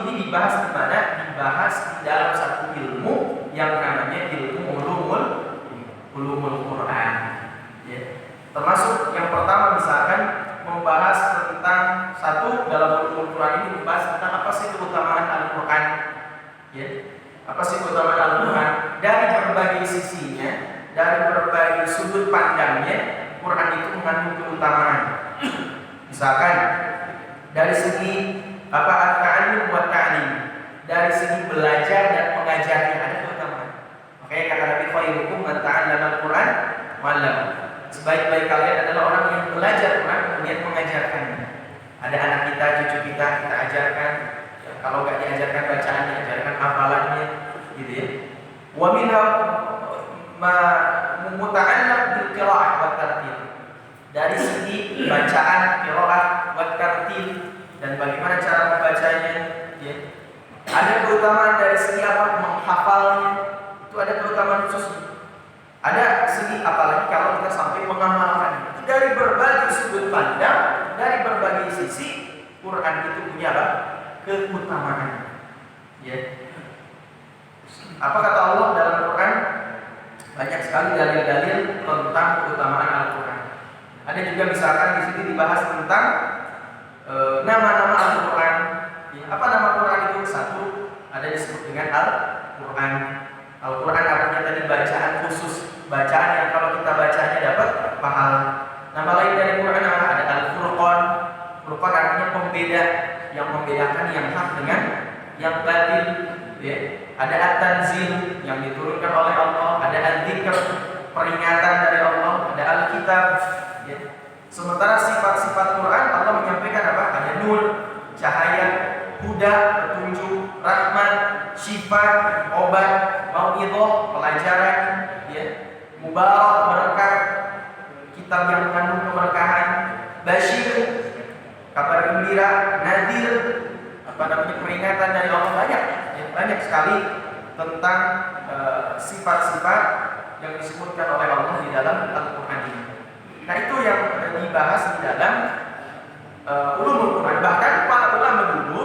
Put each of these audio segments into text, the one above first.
ini dibahas di mana? Dibahas di dalam satu ilmu yang namanya ilmu ulumul Quran. Ya. Termasuk yang pertama misalkan membahas tentang satu dalam ulumul Quran ini membahas tentang apa sih keutamaan Al-Quran. Ya. Apa sih keutamaan Al-Quran? Dari berbagai sisinya, dari berbagai sudut pandangnya, Quran itu mengandung keutamaan. Misalkan dari segi at-ta'allum wa ta'lim, dari segi belajar dan mengajarnya ada keutamaan. Makanya kata Nabi khairukum man ta'allama al-Quran wa 'allama. Sebaik-baik kalian adalah orang yang belajar Quran kemudian mengajarkannya. Ada anak kita, cucu kita ajarkan. Ya, kalau nggak diajarkan bacaannya, ajarkan hafalannya, gitu ya. Wa minha ma muta'allaq bil qira'ah wa tartil. Dari segi bacaan, qira'ah wa tartil dan bagaimana cara membacanya, ya. Ada keutamaan dari segi apa? Menghafalnya. Itu ada keutamaan khusus. Ada segi apalagi kalau kita sampai mengamalkan. Itu dari berbagai sudut pandang, dari berbagai sisi, Quran itu punya apa? Keutamaan. Ya. Apa kata Allah dalam Quran? Banyak sekali dalil-dalil tentang keutamaan Al-Quran. Ada juga misalkan di sini dibahas tentang nama-nama Al-Quran. Ya, apa nama Quran itu? Satu, ada disebut dengan Al-Quran. Al-Quran artinya tadi bacaan khusus, bacaan yang kalau kita bacanya dapat pahala. Nama lain dari Quran ada Al-Furqan. Furqan artinya pembeda, yang membedakan yang hak dengan yang batil. Ya. Ada At-Tanzil yang diturunkan oleh Allah, ada Al-Dzikr, peringatan dari Allah, ada Al-Kitab. Ya. Sementara sifat-sifat Quran Allah menyampaikan apa? Ada nur, cahaya, huda, petunjuk, rahmat, syifa, obat, mau'idhah, pelajaran, ya, mubarak, berkah, kitab yang mengandung keberkahan, basyir, kabar gembira, nadir, peringatan dari Allah. Banyak sekali tentang sifat-sifat yang disebutkan oleh Allah di dalam Al-Quran ini. Nah, itu yang dibahas di dalam ulumul Quran. Bahkan para ulama dulu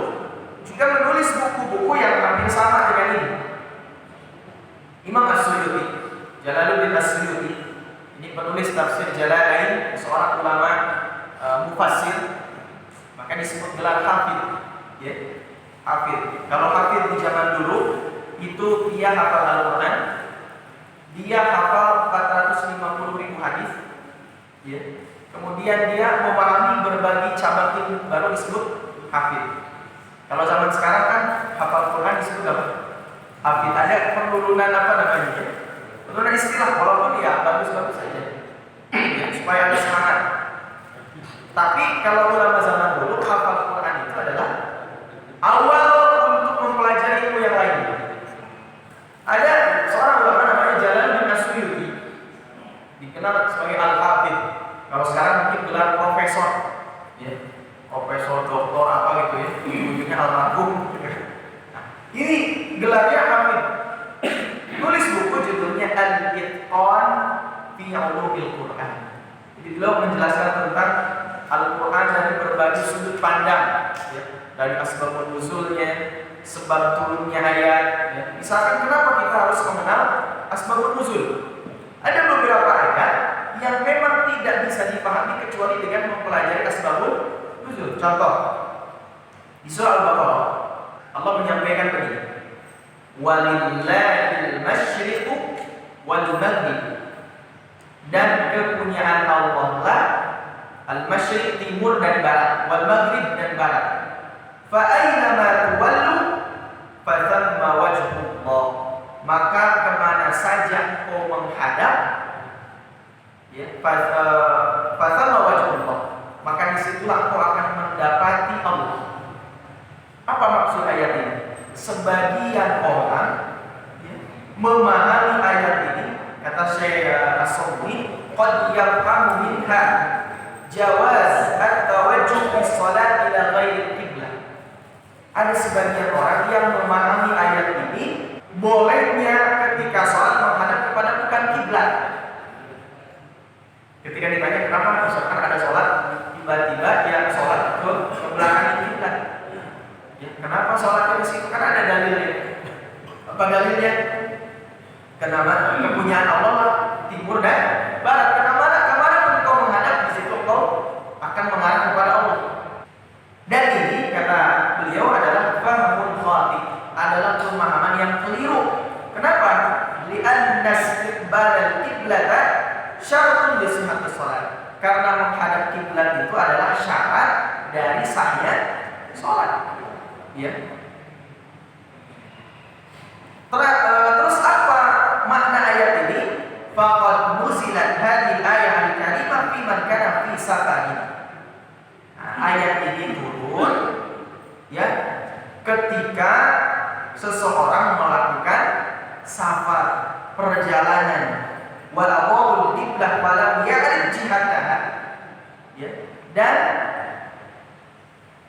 juga menulis buku-buku yang hampir sama dengan ini. Imam As-Suyuti, Jalaluddin As-Suyuti, ini penulis tafsir Jalalain, seorang ulama mufassir, maka disebut gelar hafid. Ya, hafid. Kalau hafid di zaman dulu itu dia hafal Al-Quran, dia hafal 450.000 hadis. Ya. Kemudian dia memahami berbagai cabang ilmu, baru disebut hafid. Kalau zaman sekarang kan hafal Quran disebut apa? Hafid. Ada penurunan apa namanya? Penurunan istilah, walaupun ya bagus-bagus saja, ya, supaya ada semangat. Tapi kalau ulama zaman dulu hafal Quran itu adalah awal untuk mempelajari ilmu yang lain. Ada seorang ulama namanya Jalaluddin As-Suyuti, dikenal sebagai Al-Hafidh. Kalau sekarang mungkin gelar profesor, ya, profesor, doktor apa gitu ya, ujungnya almarhum. Nah, ini gelarnya Hafidh. Tulis buku judulnya Al-Itqan fi Ulumil Quran. Jadi beliau menjelaskan tentang Al-Quran dari berbagai sudut pandang, ya, dari asbabun nuzulnya, sebab turunnya ayat. Ya. Misalkan kenapa kita harus mengenal asbabun nuzul? Ada beberapa ayat yang memang tidak bisa dipahami kecuali dengan mempelajari asbabun nuzul. Contoh, di surah Al-Baqarah Allah menyampaikan begini: Walillahil masyriqu wal maghrib. Dan kepunyaan Allah lah al-masyriq, timur dan barat, wal maghrib dan barat. Fa aina ma tuwallu fa thamma wajhullah. Maka kemana saja kau menghadap, ya, fa thamma wajhullah, maka disitulah kau akan mendapati Allah. Apa maksud ayat ini? Sebagian orang, ya, memahami ayat ini, kata Syekh As-Sawdi, qad yafhamu minha jawaz at-tawajjuh fi shalat ila ghairi qiblah. Ada sebagian orang yang memahami ayat ini bolehnya ketika sholat menghadap kepada bukan kiblat. Ketika ditanya kenapa misalkan ada sholat tiba-tiba yang sholat ke belakang kiblat, ya, kenapa sholat sholatnya di situ? Kan ada dalilnya. Apa dalilnya? Kenapa? Kepunyaan Allah lah, timur dan barat. Kemana pun kau menghadap, di situ kau akan mengarah kepada Allah. Dan ini kata beliau adalah fahmun khati, adalah pemahaman yang keliru. Kenapa? Li'anna istiqbal al-qiblata syaratun li sihhatis shalat. Karena menghadap kiblat itu adalah syarat dari sahnya salat. Ya. Terus apa makna ayat ini? Faqad nuzilat hadhihi ayat al-karimah fi man kana fi safarin. Ayat ini turun ya ketika seseorang melakukan safar, perjalanan, walaqul qiblah falam ya'rif jihataha. Ya. Dan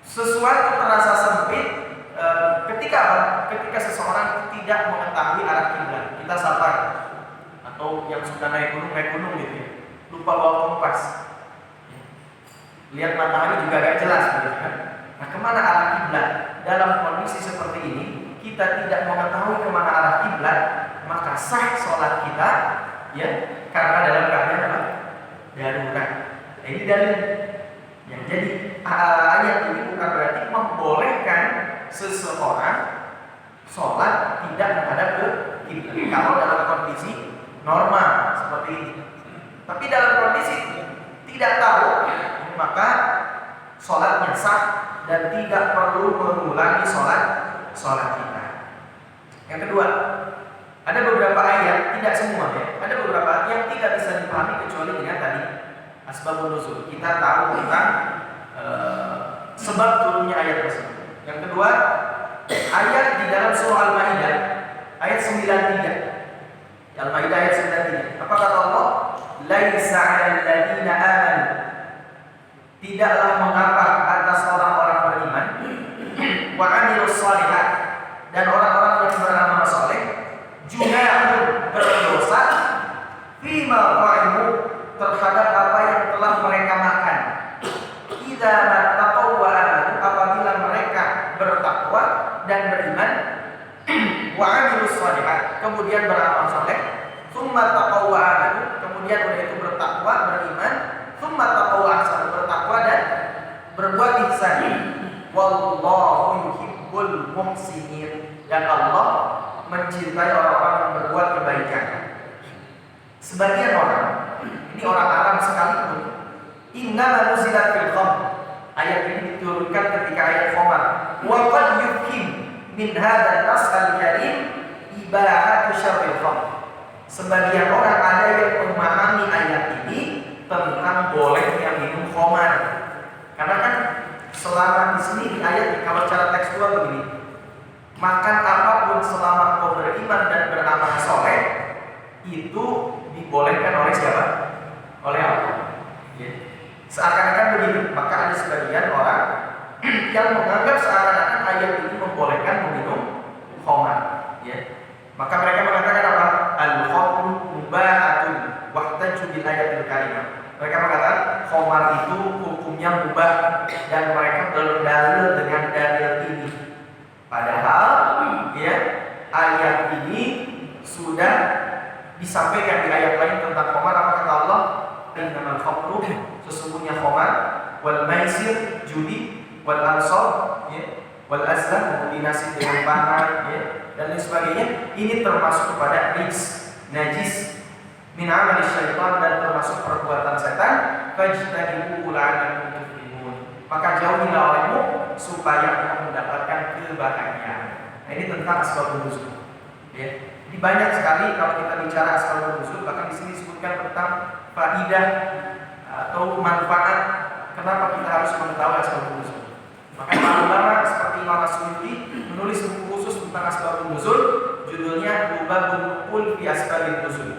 sesuatu terasa sempit ketika seseorang tidak mengetahui arah kiblat. Kita safar atau yang sudah naik gunung gitu ya, lupa bawa kompas. Lihat matahari juga agak jelas begitu kan. Nah, kemana arah kiblat? Dalam kondisi seperti ini, kita tidak mengetahui kemana arah kiblat, maka sah sholat kita, ya, karena dalam keadaan apa? Darurat. Nah, ini dalil. Ya, jadi ayat ini bukan berarti membolehkan seseorang sholat tidak menghadap ke kiblat kalau dalam kondisi normal seperti ini. Tapi dalam kondisi tidak tahu, maka sholatnya sah dan tidak perlu mengulangi sholat kita. Yang kedua, ada beberapa ayat, tidak semua ya, ada beberapa ayat yang tidak bisa dipahami kecuali dengan tadi asbabun nuzul. Kita tahu tentang sebab turunnya ayat tersebut. Yang kedua, ayat di dalam surah Al-Maidah ayat 93. Al-Maidah ayat 93. Apa kata Allah? Laisa 'alal ladzina amanu, tidaklah mengapa atas orang-orang beriman, wa 'amilus shalihat, dan orang-orang yang beramal saleh, junahun berdosa, fima ta'imu, terhadap apa yang telah mereka makan. Idza mattaqaw wa amanu, apabila mereka bertakwa dan beriman, wa 'amilus shalihat, kemudian beramal saleh, tsumma taqaw wa amanu, kemudian udah itu bertakwa, beriman, tsumma taqaw wa ahsanu, bertakwa dan berbuat ihsan. Wallahu yuhibbul muhsinin, dan Allah mencintai orang-orang yang berbuat kebaikan. Sebagian orang, ini orang Arab sekalipun, innama nuzilat fil khamr, ayat ini diturunkan ketika ayat khamar. Wa qad yufhim min hadzal nas al-karim ibahatu syarril khamr. Sebagian orang ada yang memahami ayat ini tentang bolehnya minum khamar. Karena kan selama di sini di ayat, kalau cara tekstual begini, makan apapun selama kau beriman dan beramal soleh itu dibolehkan oleh siapa? Oleh Allah. Ya. Seakan-akan begitu. Maka ada sebagian orang yang menganggap seakan-akan ayat ini membolehkan meminum khamar. Ya. Maka mereka mengatakan apa? Al-khamru mubahatun wahtaju bil ayatil karimah. Mereka mengatakan khamar itu hukumnya mubah dan mereka berdalil dengan dalil ini. Padahal ya, ayat ini sudah disampaikan di ayat lain tentang khamar. Apa kata Allah? Innamal khamru, sesungguhnya khamar, wal maisir, judi, wal ansab, ya, wal azlam, kombinasi dengan panah, ya, dan lain sebagainya. Ini termasuk kepada rijs, najis, min amali syaitan, dan termasuk perbuatan setan. Fajtanibuhu la'allakum tuflihun, maka jauhilah olehmu supaya kamu mendapatkan kebahagiaan. Nah, ini tentang asbabun nuzul. Ya. Jadi banyak sekali kalau kita bicara asbabun nuzul, bahkan di sini disebutkan tentang faidah atau manfaat kenapa kita harus mengetahui asbabun nuzul. Maka para ulama seperti Imam As-Suyuti menulis buku khusus tentang asbabun nuzul, judulnya Lubabun Nuqul fi Asbabin Nuzul.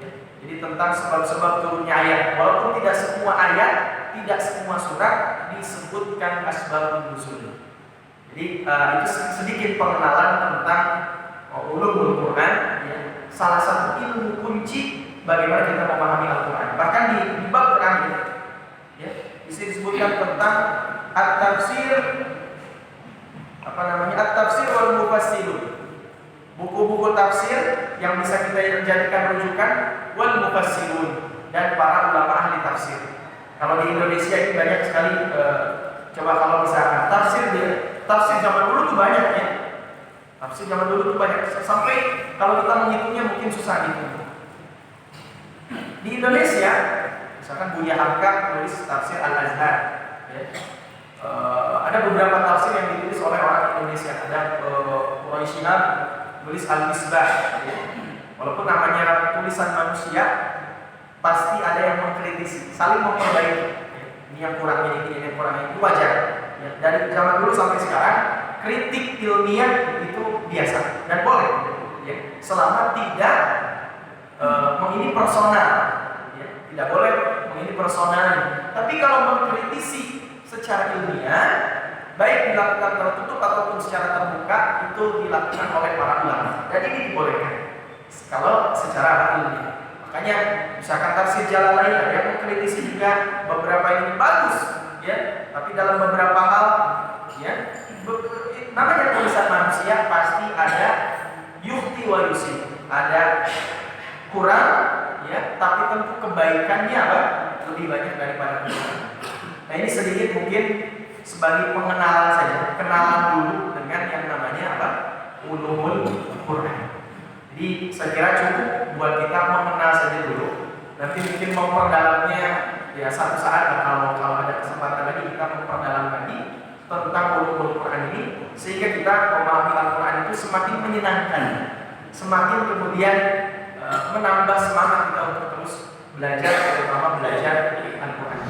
Ya. Jadi tentang sebab-sebab turunnya ayat. Walaupun tidak semua ayat, tidak semua surat disebutkan asbabun nuzul. Jadi itu sedikit pengenalan tentang ulumul Quran, ya. Salah satu ilmu kunci bagaimana kita memahami Al-Quran. Bahkan di bab terakhir, ya, disebutkan tentang at-tafsir At-tafsir wal mufassirun. Buku-buku tafsir yang bisa kita jadikan rujukan, wal mufassirun, dan para ulama ahli tafsir. Kalau di Indonesia ini banyak sekali. Coba kalau misalkan tafsir zaman dulu tuh banyak ya. Tafsir zaman dulu tuh banyak sampai kalau kita menghitungnya mungkin susah gitu. Di Indonesia, misalkan Buya Hamka menulis tafsir Al-Azhar. Ya. Ada beberapa tafsir yang ditulis oleh orang Indonesia. Ada Quraisy Shihab tulis Al-Misbah. Ya. Walaupun namanya tulisan manusia, pasti ada yang mengkritisi, saling memperbaiki. Ya. Ini yang kurang ini yang kurang itu wajar. Ya. Dari zaman dulu sampai sekarang, kritik ilmiah itu biasa dan boleh. Ya. Selama tidak mengini personal, ya. Tidak boleh mengini personal. Tapi kalau mengkritisi secara ilmiah, baik dilakukan tertutup ataupun secara terbuka, itu dilakukan oleh para ulama. Dan ini dibolehkan kalau secara ilmiah. Makanya misalkan tafsir Jalalain ada yang mengkritisi juga beberapa ini bagus, ya. Tapi dalam beberapa hal, ya, namanya tulisan manusia pasti ada yukhti wa yusib, ada kurang, ya. Tapi tentu kebaikannya apa? Lebih banyak daripada kekurangan. Nah ini sedikit mungkin sebagai pengenalan saja, kenalan dulu dengan yang namanya apa? Ulumul Quran. Jadi saya kira cukup buat kita mengenal saja dulu. Nanti mungkin memperdalamnya ya satu saat lah, kalau ada kesempatan lagi kita memperdalam lagi tentang ulumul Quran ini sehingga kita memahami Al-Quran itu semakin menyenangkan, semakin kemudian menambah semangat kita untuk terus belajar, terutama belajar Al-Quran.